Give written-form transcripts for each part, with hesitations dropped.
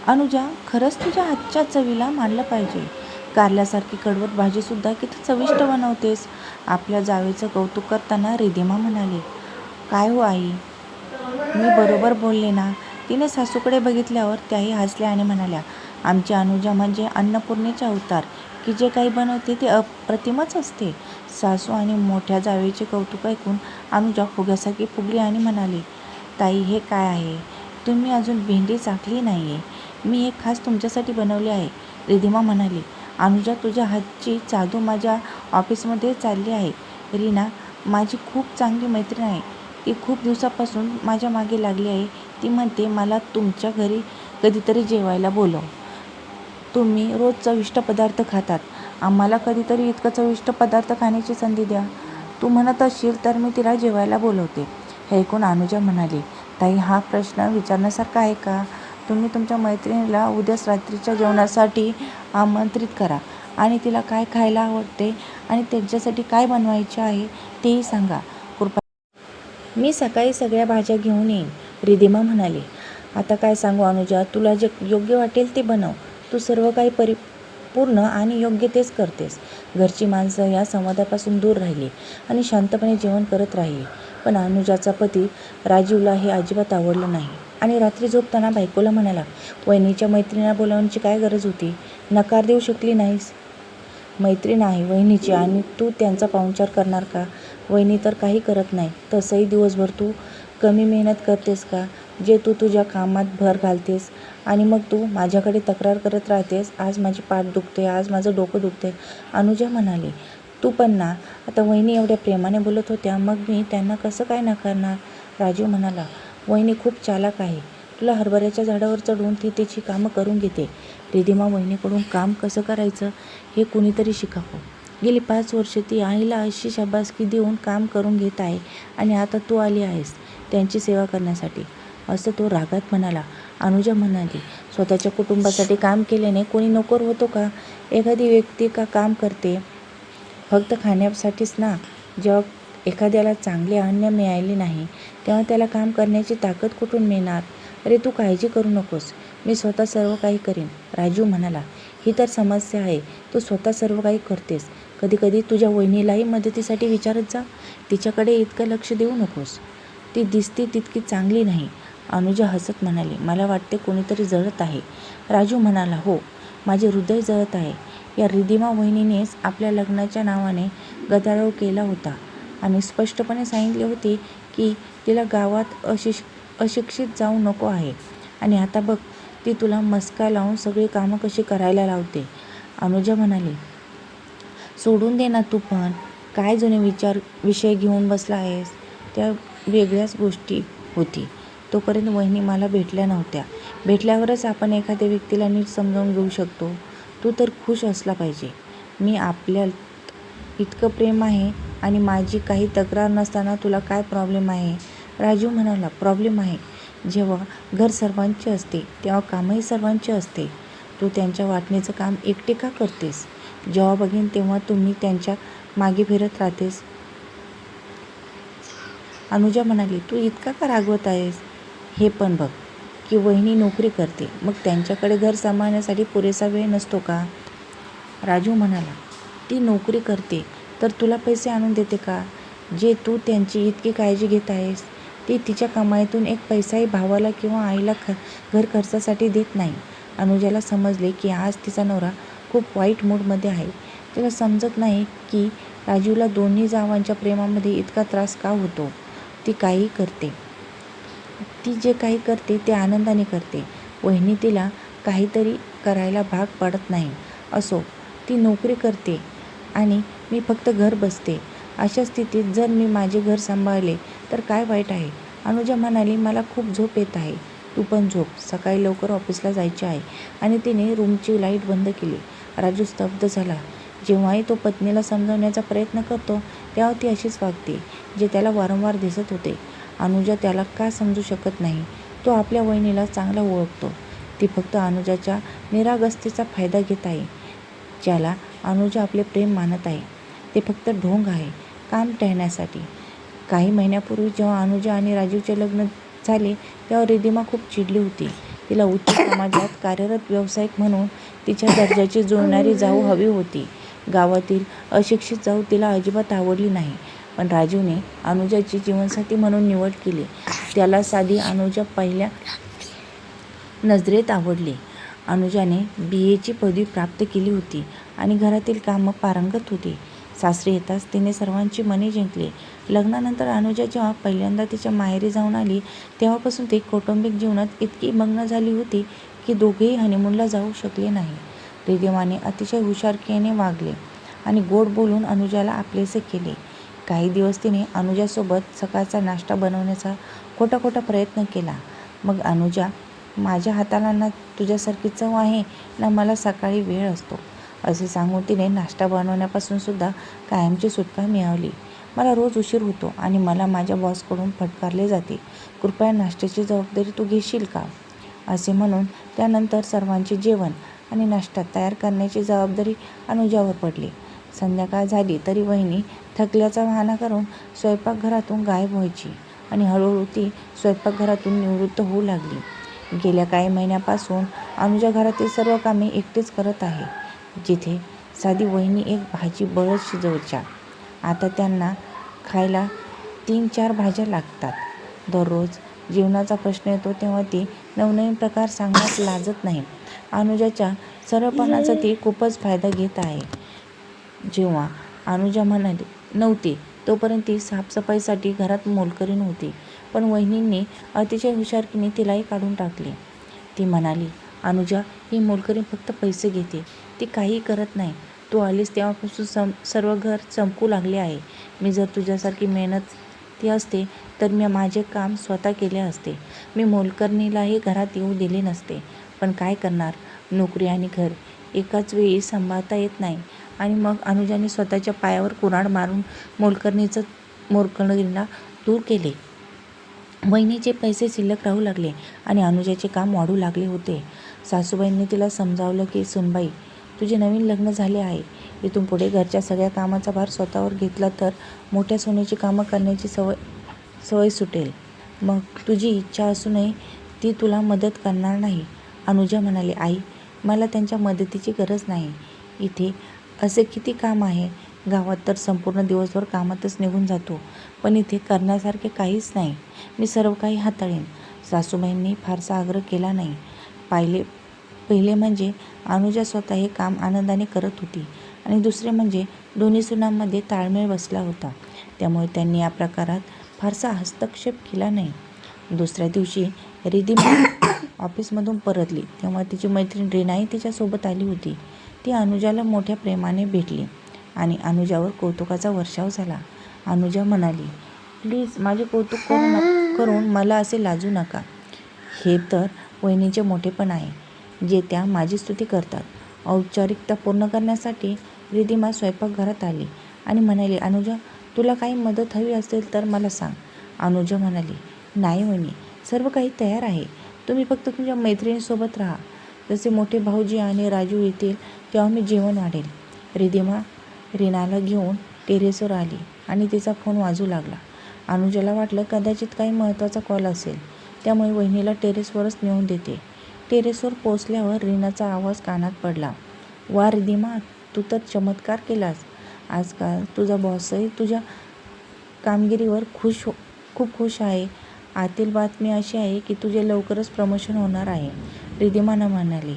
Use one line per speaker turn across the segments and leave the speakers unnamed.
अनुजा, खरंच तुझ्या हातच्या चवीला मानलं पाहिजे. कारल्यासारखी कडवट भाजीसुद्धा किती चविष्ट बनवतेस. आपल्या जावेचं कौतुक करताना रिधिमा म्हणाली. काय हो आई, मी बरोबर बोलले ना? तिने सासूकडे बघितल्यावर त्याही हसल्या आणि म्हणाल्या, आमची अनुजा म्हणजे अन्नपूर्णेचे अवतार, की जे काही बनवते ते अप्रतिमच असते. सासू आणि मोठ्या जावेचे कौतुक ऐकून अनुजा फुग्यासारखी फुगली आणि म्हणाली, ताई हे काय आहे? तुम्ही अजून भेंडी चाखली नाही आहे. मी एक खास तुमच्यासाठी बनवले आहे. रिधिमा म्हणाली, अनुजा तुझ्या हातची जादू माझ्या ऑफिसमध्ये चालली आहे. रीना माझी खूप चांगली मैत्रीण आहे. ती खूप दिवसापासून माझ्या मागे लागली आहे. ती म्हणते मला तुमच्या घरी कधीतरी जेवायला बोलव. तुम्ही रोज चविष्ट पदार्थ खातात. आम्हाला कधीतरी इतकं चविष्ट पदार्थ खाण्याची संधी द्या. तू म्हणत असशील तर मी तिला जेवायला बोलवते. हे ऐकून अनुजा म्हणाली, ताई हा प्रश्न विचारण्यासारखा आहे का? तुम्ही तुमच्या मैत्रिणीला उद्याच रात्रीच्या जेवणासाठी आमंत्रित करा आणि तिला काय खायला आवडते आणि त्यांच्यासाठी काय बनवायचे आहे तेही सांगा. कृपा मी सकाळी सगळ्या भाज्या घेऊन येईन. रिधिमा म्हणाली, आता काय सांगू अनुजा, तुला जे योग्य वाटेल ते बनव. तू सर्व काही परिपूर्ण आणि योग्य तेच करतेस. घरची माणसं या संवादापासून दूर राहिली आणि शांतपणे जेवण करत राहिली. पण अनुजाचा पती राजीवला हे अजिबात आवडलं नाही आणि रात्री झोपताना बायकोला म्हणाला, वहिनीच्या मैत्रिणीला बोलावण्याची काय गरज होती? नकार देऊ शकली नाहीस? मैत्रीण आहे वहिनीची आणि तू त्यांचा पाहुणचार करणार का? वहिनी तर काही करत नाही. तसंही दिवसभर तू कमी मेहनत करतेस का? जे तू तुझ्या कामात भर घालतेस आणि मग तू माझ्याकडे तक्रार करत राहतेस, आज माझी पाठ दुखते, आज माझं डोकं दुखते. अनुजा म्हणाली, तू पण ना. आता वहिनी एवढ्या प्रेमाने बोलत होत्या, मग मी त्यांना कसं काय नाकारणार? राजीव म्हणाला, वहिनी खूप चालाक आहे. तुला हरभऱ्याच्या झाडावर चढवून ती तिची कामं करून घेते. रिधिमा वहिनीकडून काम कसं करायचं हे कुणीतरी शिकावं. गेली 5 वर्षे ती आईला अशी शाबासकी देऊन काम करून घेत आहे आणि आता तू आली आहेस त्यांची सेवा करण्यासाठी, असं तो रागात म्हणाला. अनुजा म्हणाली, स्वतःच्या कुटुंबासाठी काम केल्याने कोणी नोकर होतो का? एखादी व्यक्ती का काम करते फक्त खाण्यासाठीच ना? जेव्हा एखाद्याला चांगले अन्न मिळाले नाही तेव्हा त्याला काम करण्याची ताकद कुठून मिळणार? अरे तू काळजी करू नकोस, मी स्वतः सर्व काही करीन. राजीव म्हणाला, ही तर समस्या आहे. तू स्वतः सर्व काही करतेस. कधी कधी तुझ्या वहिनीलाही मदतीसाठी विचारत जा. तिच्याकडे इतकं लक्ष देऊ नकोस. ती दिसते तितकी चांगली नाही. अनुजा हसत म्हणाली, मला वाटते कोणीतरी जळत आहे. राजू म्हणाला, हो, माझे हृदय जळत आहे. या रिधिमा वहिनीनेच आपल्या लग्नाच्या नावाने गदारोळ केला होता आणि स्पष्टपणे सांगितले होते की तिला गावात अशिक्षित जाऊ नको आहे. आणि आता बघ ती तुला मस्का लावून सगळी कामं कशी करायला लावते. अनुजा म्हणाली, सोडून दे ना तू पण. काय जुने विषय घेऊन बसला आहेस? त्या वेगळ्याच गोष्टी होती. तोपर्यंत वहिनी मला भेटल्या नव्हत्या. भेटल्यावरच आपण एखाद्या व्यक्तीला नीट समजावून घेऊ शकतो. तू तर खुश असला पाहिजे. मी आपल्यात इतकं प्रेम आहे आणि माझी काही तक्रार नसताना तुला काय प्रॉब्लेम आहे? राजीव म्हणाला, प्रॉब्लेम आहे. जेव्हा घर सर्वांचे असते तेव्हा कामही सर्वांचे असते. तू त्यांच्या वाटणीचं काम एकटी का करतेस? जेव्हा बघेन तेव्हा तुम्ही त्यांच्या मागे फिरत राहतेस. अनुजा म्हणाली, तू इतका का रागवत आहेस? हे पण बघ की वहिनी नोकरी करते, मग त्यांच्याकडे घर सांभाळण्यासाठी पुरेसा वेळ नसतो का? राजू म्हणाला, ती नोकरी करते तर तुला पैसे आणून देते का? जे तू त्यांची इतकी काळजी घेत आहेस. ती तिच्या कमाईतून एक पैसाही भावाला किंवा आईला घर खर्चासाठी देत नाही. अनुजाला समजले की आज तिचा नवरा खूप वाईट मूडमध्ये आहे. तिला समजत नाही की राजीवला दोन्ही जावांच्या प्रेमामध्ये इतका त्रास का होतो. ती काही करते, ती जे काही करते ते आनंदाने करते. वहिनी तिला काहीतरी करायला भाग पाडत नाही. असो, ती नोकरी करते आणि मी फक्त घर बसते. अशा स्थितीत जर मी माझे घर सांभाळले तर काय वाईट आहे? अनुजा म्हणाली, मला खूप झोप येत आहे. तू पण झोप, सकाळी लवकर ऑफिसला जायचे आहे. आणि तिने रूमची लाईट बंद केली. राजू स्तब्ध झाला. जेव्हाही तो पत्नीला समजावण्याचा प्रयत्न करतो तेव्हा ती अशीच वागते, जे त्याला वारंवार दिसत होते. अनुजा त्याला का समजू शकत नाही? तो आपल्या वहिनीला चांगला ओळखतो. ती फक्त अनुजाच्या निरागसतेचा फायदा घेत आहे. ज्याला अनुजा आपले प्रेम मानत आहे ते फक्त ढोंग आहे, काम टळण्यासाठी. काही महिन्यापूर्वी जेव्हा अनुजा आणि राजीवचे लग्न झाले तेव्हा रिधिमा खूप चिडली होती. तिला उच्च समाजात कार्यरत व्यावसायिक म्हणून तिच्या दर्जाची जुळणारी जाऊ हवी होती. गावातील अशिक्षित जाऊ तिला अजिबात आवडली नाही. पण राजूने अनुजाची जीवनसाथी म्हणून निवड केली. त्याला साधी अनुजा पहिल्या नजरेत आवडली. अनुजाने BA ची पदवी प्राप्त केली होती आणि घरातील कामं पारंगत होती. सासरी येताच तिने सर्वांची मने जिंकली. लग्नानंतर अनुजा जेव्हा पहिल्यांदा तिच्या माहेरी जाऊन आली तेव्हापासून ती कौटुंबिक जीवनात इतकी मग्न झाली होती की दोघेही हनीमूनला जाऊ शकले नाही. रिधिमाने अतिशय हुशारकीने वागले आणि गोड बोलून अनुजाला आपलेसे केले. काही दिवस तिने अनुजासोबत सकाळचा नाश्ता बनवण्याचा खोटा प्रयत्न केला. मग अनुजा, माझ्या हाताला ना तुझ्यासारखी चव आहे ना मला सकाळी वेळ असतो, असे सांगून तिने नाश्ता बनवण्यापासून सुद्धा कायमची सुटका मिळवली. मला रोज उशीर होतो आणि मला माझ्या बॉसकडून फटकारले जाते. कृपया नाश्त्याची जबाबदारी तू घेशील का, असे म्हणून त्यानंतर सर्वांचे जेवण आणि नाश्ता तयार करण्याची जबाबदारी अनुजावर पडली. संध्याकाळ झाली तरी वहिनी थकल्याचा बहाणा करून स्वयंपाकघरातून गायब व्हायची आणि हळूहळू ती स्वयंपाकघरातून निवृत्त होऊ लागली. गेल्या काही महिन्यापासून अनुजा घरातील सर्व कामे एकटीच करत आहे. जिथे साधी वहिनी एक भाजी बळच शिजवायच्या, आता त्यांना खायला 3-4 भाज्या लागतात. दररोज जेवणाचा प्रश्न येतो तेव्हा ती नवनवीन प्रकार सांगण्यात लाजत नाही. अनुजाच्या सरळपणाचा ती खूपच फायदा घेत आहे. जेव्हा अनुजा म्हणाली नव्हती तोपर्यंत ती साफसफाईसाठी घरात मोलकरीण होती. पण वहिनींनी अतिशय हुशारकीने तिलाही काढून टाकले. ती म्हणाली, अनुजा, ही मोलकरीण फक्त पैसे घेते, ती काहीही करत नाही. तू आलीस तेव्हापासून सर्व घर चमकू लागले आहे. मी जर तुझ्यासारखी मेहनती असते तर मी माझे काम स्वतः केले असते. मी मोलकरणीलाही घरात येऊ दिले नसते. पण काय करणार, नोकरी आणि घर एकाच वेळी सांभाळता येत नाही. आणि मग अनुजाने स्वतःच्या पायावर कुऱ्हाड मारून मोलकरणीला दूर केले. वहिनीचे पैसे शिल्लक राहू लागले आणि अनुजाचे काम वाढू लागले होते. सासूबाईंनी तिला समजावलं की सुनबाई, तुझे नवीन लग्न झाले आहे. इथून पुढे घरच्या सगळ्या कामाचा भार स्वतःवर घेतला तर मोठ्या सोन्याची कामं करण्याची सवय सुटेल. मग तुझी इच्छा असूनही ती तुला मदत करणार नाही. अनुजा म्हणाली, आई, मला त्यांच्या मदतीची गरज नाही. इथे असे किती काम आहे. गावात तर संपूर्ण दिवसभर कामातच निघून जातो. पण इथे करण्यासारखे काहीच नाही. मी सर्व काही हाताळीन. सासूबाईंनी फारसा आग्रह केला नाही. पहिले म्हणजे अनुजा स्वतः हे काम आनंदाने करत होती आणि दुसरे म्हणजे दोन्ही सुनांमध्ये ताळमेळ बसला होता. त्यामुळे त्यांनी या प्रकारात फारसा हस्तक्षेप केला नाही. दुसऱ्या दिवशी रिधिमा ऑफिसमधून परतली तेव्हा तिची मैत्रीण रीनाही तिच्यासोबत आली होती. ती अनुजाला मोठ्या प्रेमाने भेटली आणि अनुजावर कौतुकाचा वर्षाव झाला. अनुजा म्हणाली, प्लीज माझे कौतुक करून मला असे लाजू नका. हे तर वहिनीचे मोठेपण आहे जे त्या माझी स्तुती करतात. औपचारिकता पूर्ण करण्यासाठी रिधिमा स्वयंपाकघरात आली आणि म्हणाली, अनुजा, तुला काही मदत हवी असेल तर मला सांग. अनुजा म्हणाली, नाही वहिनी, सर्व काही तयार आहे. तुम्ही फक्त तुमच्या मैत्रिणीसोबत राहा. जसे मोठे भाऊजी आणि राजू येतील तेव्हा मी जेवण वाढेल. रिधिमा रीनाला घेऊन टेरेसवर आली आणि तिचा फोन वाजू लागला. अनुजाला वाटलं कदाचित काही महत्त्वाचा कॉल असेल, त्यामुळे वहिनीला टेरेसवरच नेऊन देते. टेरेसवर पोचल्यावर रीनाचा आवाज कानात पडला, वा रिधिमा, तू तर चमत्कार केलास. आजकाल तुझा बॉसही तुझ्या कामगिरीवर खूप खुश आहे. आतील बातमी अशी आहे की तुझे लवकरच प्रमोशन होणार आहे. रिधिमा म्हणाली,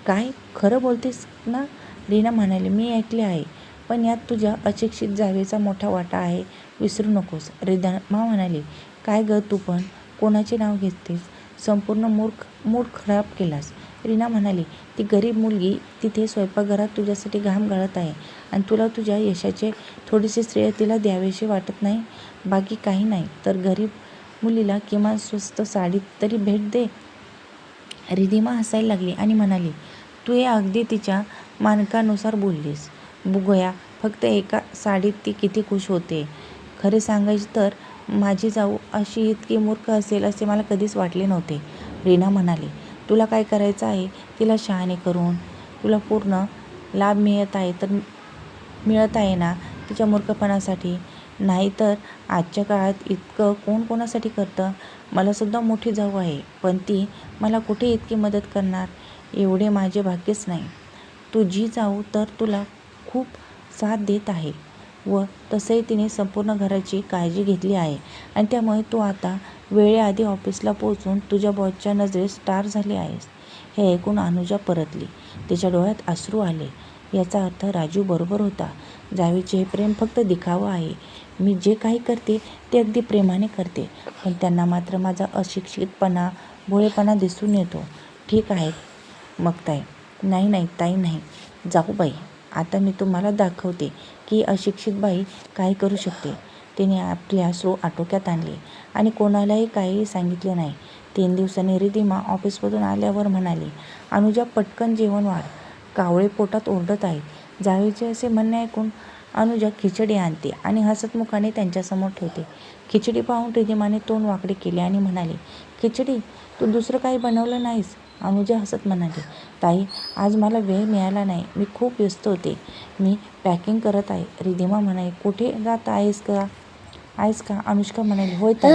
काय, खरं बोलतेस ना? रीना म्हणाली, मी ऐकले आहे, पण यात तुझ्या अशिक्षित जावेचा मोठा वाटा आहे, विसरू नकोस. रिधिमा म्हणाली, काय गं तू पण कोणाचे नाव घेतेस? संपूर्ण मूड खराब केलास. रीना म्हणाली, ती गरीब मुलगी तिथे स्वयंपाकघरात तुझ्यासाठी घाम गाळत आहे आणि तुला तुझ्या यशाचे थोडेसे श्रेय तिला द्यावेसे वाटत नाही. बाकी काही नाही तर गरीब मुलीला किमान स्वस्त साडी तरी भेट दे. रिधिमा हसायला लागली आणि म्हणाली, तू हे अगदी तिच्या मानकानुसार बोललीस. बघूया फक्त एका साडीत ती किती खुश होते. खरे सांगायचे तर माझी जाऊ अशी इतकी मूर्ख असेल असे मला कधीच वाटले नव्हते. रीना म्हणाली, तुला काय करायचं आहे? तिला शहाणे करून तुला पूर्ण लाभ मिळत आहे ना तिच्या मूर्खपणासाठी? नाहीतर आजच्या काळात इतकं कोण कोणासाठी करतं. मलासुद्धा मोठी जाऊ आहे, पण ती मला कुठे इतकी मदत करणार एवढे माझे भाग्यच नाही. तुझी जाऊ तर तुला खूप साथ देत आहे व तसंही तिने संपूर्ण घराची काळजी घेतली आहे आणि त्यामुळे तू आता वेळेआधी ऑफिसला पोहोचून तुझ्या बॉसच्या नजरेत स्टार झाली आहेस. हे ऐकून अनुजा परतली. तिच्या डोळ्यात अश्रू आले. याचा अर्थ राजू बरोबर होता. जावेचे हे प्रेम फक्त दिखावा आहे. मी जे काही करते ते अगदी प्रेमाने करते, पण त्यांना मात्र माझा अशिक्षितपणा, भोळेपणा दिसून येतो. ठीक आहे मग ताई. नाही नाही ताई नाही, जाऊ बाई. आता मी तुम्हाला दाखवते की अशिक्षित बाई काय करू शकते. तिने आपले अश्रू आटोक्यात आणले आणि कोणालाही काहीही सांगितले नाही. 3 दिवसांनी रिधिमा ऑफिसमधून आल्यावर म्हणाली, अनुजा पटकन जेवण वाढ, कावळे पोटात ओरडत आहेत. जावेचे असे म्हणणे ऐकून अनुजा खिचडी आणते आणि हसतमुखाने त्यांच्यासमोर ठेवते. खिचडी पाहून रिधिमाने तोंड वाकडे केले आणि म्हणाली, खिचडी? तू दुसरं काही बनवलं नाहीस? अनुजा हसत म्हणाली, ताई आज मला वेळ मिळाला नाही, मी खूप व्यस्त होते, मी पॅकिंग करत आहे. रिधिमा म्हणाली, कुठे जात आहेस का? अनुष्का म्हणाली, होय ताई,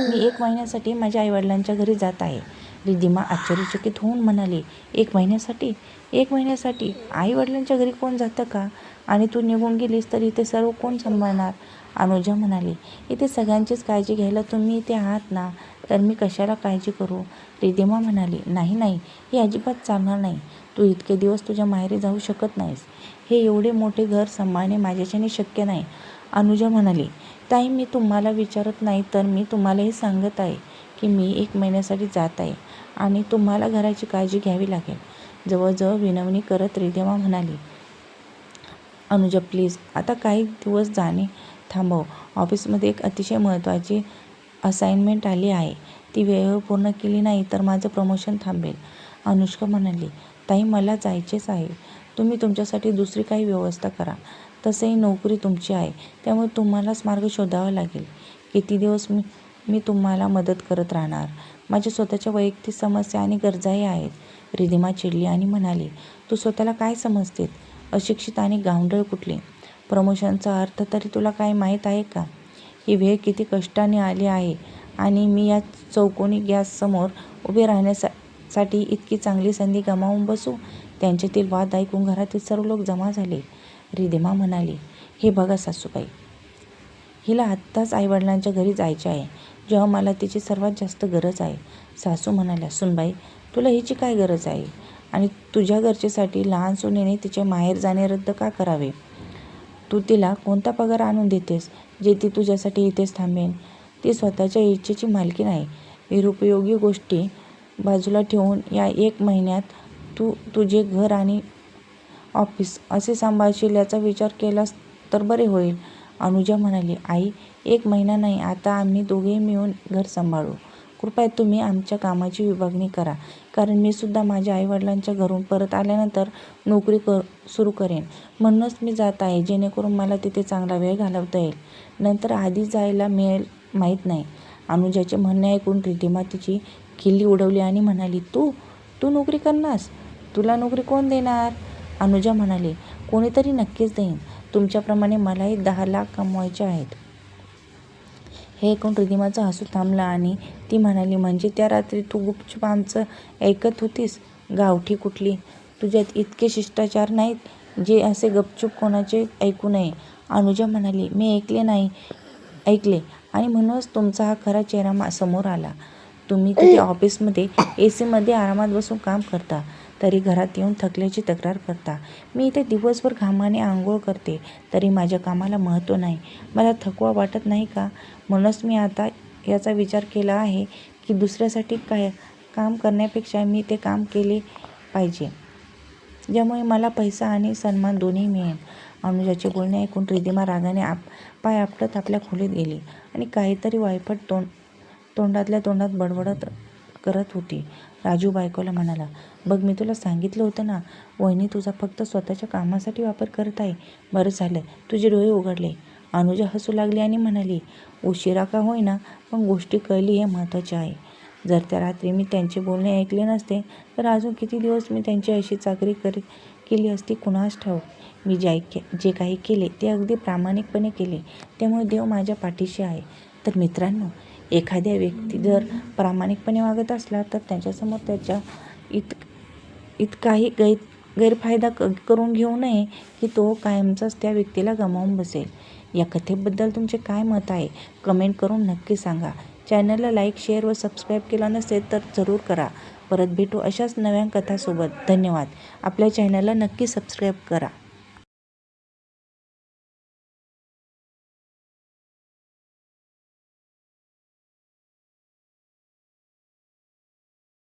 मी 1 महिन्यासाठी माझ्या आईवडिलांच्या घरी जात आहे. रिधिमा आश्चर्यचकित होऊन म्हणाली, 1 महिन्यासाठी? 1 महिन्यासाठी आईवडिलांच्या घरी कोण जातं का? आणि तू निघून गेलीस तर इथे सर्व कोण सांभाळणार? अनुजा म्हणाली, इथे सगळ्यांचीच काळजी घ्यायला तुम्ही इथे आहात ना, तर मी कशाला काळजी करू? रिधिमा म्हणाली, नाही, हे अजिबात चालणार नाही. तू इतके दिवस तुझ्या माहेरी जाऊ शकत नाहीस. हे एवढे मोठे घर सांभाळणे माझ्याच्याने शक्य नाही. अनुजा म्हणाली, ताई मी तुम्हाला विचारत नाही तर मी तुम्हालाही सांगत आहे की मी 1 महिन्यासाठी जात आहे आणि तुम्हाला घराची काळजी घ्यावी लागेल. जवळजवळ विनवणी करत रिधिमा म्हणाली, अनुजा प्लीज आता काही दिवस जाणे थांबव. ऑफिसमध्ये एक अतिशय महत्त्वाची असाइनमेंट आली आहे. ती वेळेवर पूर्ण केली नाही तर माझं प्रमोशन थांबेल. अनुष्का म्हणाली, ताई मला जायचेच आहे. तुम्ही तुमच्यासाठी दुसरी काही व्यवस्था करा. तसंही नोकरी तुमची आहे, त्यामुळे तुम्हालाच मार्ग शोधावा लागेल. किती दिवस मी तुम्हाला मदत करत राहणार? माझ्या स्वतःच्या वैयक्तिक समस्या आणि गरजाही आहेत. रिधिमा चिडली आणि म्हणाली, तू स्वतःला काय समजतेस? अशिक्षित आणि गावंढळ कुठली? प्रमोशनचा अर्थ तरी तुला काय माहीत आहे का? ही वेळ किती कष्टाने आली आहे आणि मी या चौकोनी गॅससमोर उभे राहण्यासाठी इतकी चांगली संधी गमावून बसू? त्यांच्यातील वाद ऐकून घरातील सर्व लोक जमा झाले. रिधिमा म्हणाली, हे बघा सासूबाई, हिला आत्ताच आईवडिलांच्या घरी जायचे आहे, जेव्हा मला तिची सर्वात जास्त गरज आहे. सासू म्हणाल्या, सुनबाई तुला हिची काय गरज आहे? आणि तुझ्या गरजेसाठी लहान सुनेने तिचे माहेर जाणे रद्द का करावे? तू तिला कोणता पगार आणून देतेस जे ती तुझ्यासाठी इथेच थांबेन? ती स्वतःच्या इच्छेची मालकीण आहे. निरुपयोगी गोष्टी बाजूला ठेवून या 1 महिन्यात तू तुझे घर आणि ऑफिस असे सांभाळशील याचा विचार केलास तर बरे होईल. अनुजा म्हणाली, आई 1 महिना नाही, आता आम्ही दोघेही मिळून घर सांभाळू. कृपया तुम्ही आमच्या कामाची विभागणी करा, कारण मी सुद्धा माझ्या आईवडिलांच्या घरून परत आल्यानंतर नोकरी सुरू करेन. म्हणूनच मी जात आहे, जेणेकरून मला तिथे चांगला वेळ घालवता येईल. नंतर आधी जायला मिळेल माहीत नाही. अनुजाचे म्हणणे ऐकून रिधिमा तिची खिल्ली उडवली आणि म्हणाली, तू नोकरी करणारस? तुला नोकरी कोण देणार? अनुजा म्हणाली, कोणीतरी नक्कीच देईन. तुमच्याप्रमाणे मलाही 10 लाख कमवायचे आहेत. हे ऐकून रिधिमाचं हसू थांबलं आणि ती म्हणाली, म्हणजे त्या रात्री तू गुपचूप आमचं ऐकत होतीस? गावठी कुठली? तुझ्यात इतके शिष्टाचार नाहीत जे असे गपचूप कोणाचे ऐकू नये. अनुजा म्हणाली, मी ऐकले आणि म्हणूनच तुमचा हा खरा चेहरा समोर आला. तुम्ही तिथे ऑफिसमध्ये AC मध्ये आरामात बसून काम करता, तरी घरात येऊन थकल्याची तक्रार करता. मी इथे दिवसभर घामाने आंघोळ करते, तरी माझ्या कामाला महत्त्व नाही. मला थकवा वाटत नाही का? म्हणूनच मी आता याचा विचार केला आहे की दुसऱ्यासाठी काम करण्यापेक्षा मी ते काम केले पाहिजे, ज्यामुळे मला पैसा आणि सन्मान दोन्ही मिळेल. अनुजाचे बोलणे ऐकून रिधिमा रागाने पाय आपटत आपल्या खोलीत गेली आणि काहीतरी वायफट तोंडातल्या तोंडात बडबडत करत होती. राजू बायकोला म्हणाला, बघ मी तुला सांगितलं होतं ना, वहिनी तुझा फक्त स्वतःच्या कामासाठी वापर करत आहे. बरं झालं तुझे डोळे उघडले. अनुजा हसू लागली आणि म्हणाली, उशिरा का होईना पण गोष्टी कळली हे महत्त्वाचे आहे. जर त्या रात्री मी त्यांचे बोलणे ऐकले नसते तर अजून किती दिवस मी त्यांची अशी चाकरी केली असती कुणास ठाऊक. मी जे काही केले ते अगदी प्रामाणिकपणे केले, त्यामुळे देव माझ्या पाठीशी आहे. तर मित्रांनो, एखाद्या व्यक्ती जर प्रामाणिकपणे वागत असला तर त्याच्यासमोर त्याच्या इतकाही गैरफायदा करून घेऊ नये की तो कायमचाच त्या व्यक्तीला गमावून बसेल. या कथेबद्दल तुमचे काय मत आहे कमेंट करून नक्की सांगा. चॅनलला लाईक, शेअर व सबस्क्राईब केला नसेल तर जरूर करा. परत भेटू अशाच नव्या कथासोबत. धन्यवाद. आपल्या चॅनलला नक्की सबस्क्राईब करा.